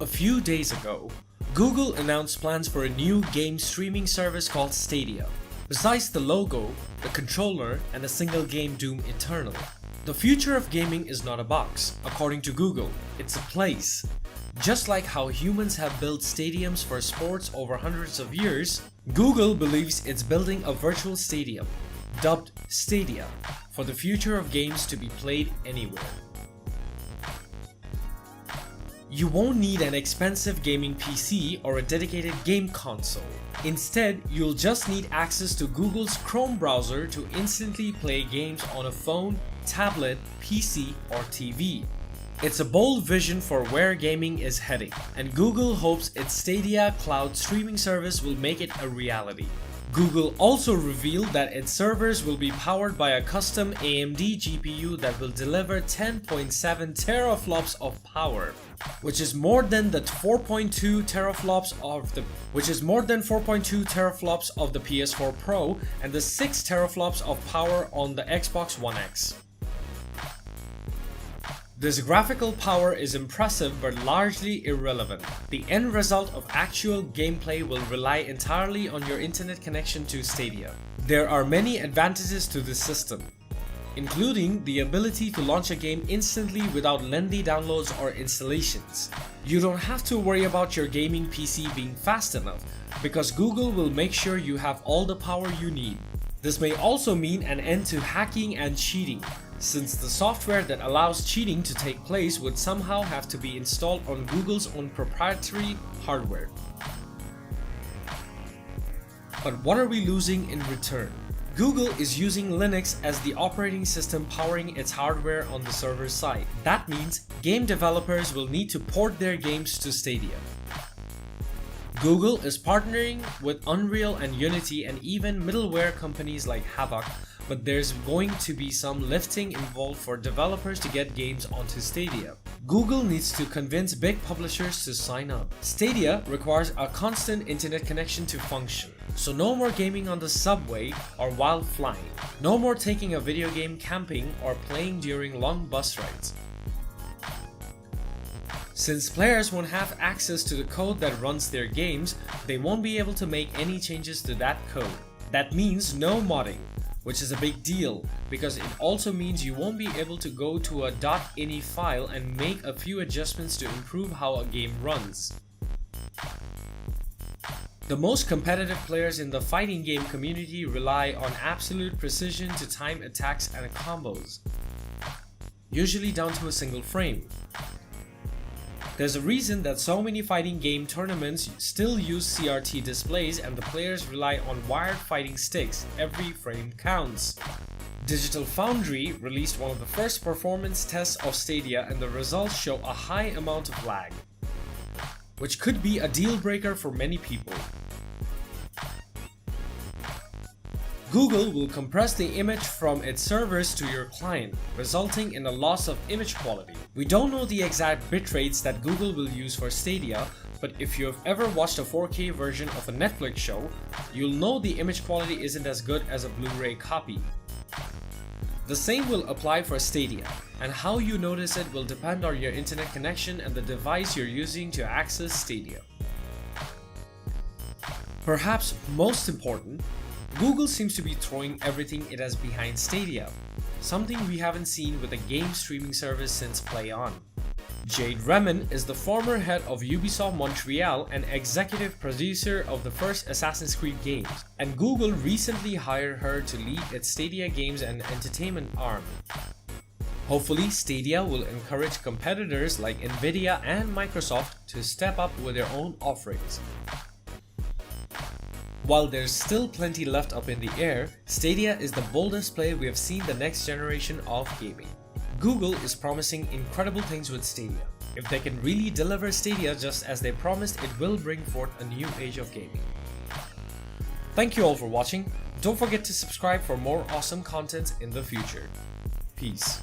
A few days ago, Google announced plans for a new game streaming service called Stadia. Besides the logo, the controller, and a single game Doom Eternal, the future of gaming is not a box. According to Google, it's a place. Just like how humans have built stadiums for sports over hundreds of years, Google believes it's building a virtual stadium, dubbed Stadia, for the future of games to be played anywhere. You won't need an expensive gaming PC or a dedicated game console. Instead, you'll just need access to Google's Chrome browser to instantly play games on a phone, tablet, PC, or TV. It's a bold vision for where gaming is heading, and Google hopes its Stadia cloud streaming service will make it a reality. Google also revealed that its servers will be powered by a custom AMD GPU that will deliver 10.7 teraflops of power, which is more than the 4.2 teraflops of the PS4 Pro and the 6 teraflops of power on the Xbox One X. This graphical power is impressive but largely irrelevant. The end result of actual gameplay will rely entirely on your internet connection to Stadia. There are many advantages to this system, including the ability to launch a game instantly without lengthy downloads or installations. You don't have to worry about your gaming PC being fast enough, because Google will make sure you have all the power you need. This may also mean an end to hacking and cheating, since the software that allows cheating to take place would somehow have to be installed on Google's own proprietary hardware. But what are we losing in return? Google is using Linux as the operating system powering its hardware on the server side. That means game developers will need to port their games to Stadia. Google is partnering with Unreal and Unity and even middleware companies like Havoc, but there's going to be some lifting involved for developers to get games onto Stadia. Google needs to convince big publishers to sign up. Stadia requires a constant internet connection to function, so no more gaming on the subway or while flying. No more taking a video game camping or playing during long bus rides. Since players won't have access to the code that runs their games, they won't be able to make any changes to that code. That means no modding, which is a big deal because it also means you won't be able to go to a .ini file and make a few adjustments to improve how a game runs. The most competitive players in the fighting game community rely on absolute precision to time attacks and combos, usually down to a single frame. There's a reason that so many fighting game tournaments still use CRT displays and the players rely on wired fighting sticks. Every frame counts. Digital Foundry released one of the first performance tests of Stadia and the results show a high amount of lag, which could be a deal breaker for many people. Google will compress the image from its servers to your client, resulting in a loss of image quality. We don't know the exact bit rates that Google will use for Stadia, but if you have ever watched a 4K version of a Netflix show, you'll know the image quality isn't as good as a Blu-ray copy. The same will apply for Stadia, and how you notice it will depend on your internet connection and the device you're using to access Stadia. Perhaps most important, Google seems to be throwing everything it has behind Stadia, something we haven't seen with a game streaming service since Play On. Jade Raymond is the former head of Ubisoft Montreal and executive producer of the first Assassin's Creed games, and Google recently hired her to lead its Stadia games and entertainment arm. Hopefully, Stadia will encourage competitors like Nvidia and Microsoft to step up with their own offerings. While there's still plenty left up in the air, Stadia is the boldest play we have seen the next generation of gaming. Google is promising incredible things with Stadia. If they can really deliver Stadia just as they promised, it will bring forth a new age of gaming. Thank you all for watching. Don't forget to subscribe for more awesome content in the future. Peace.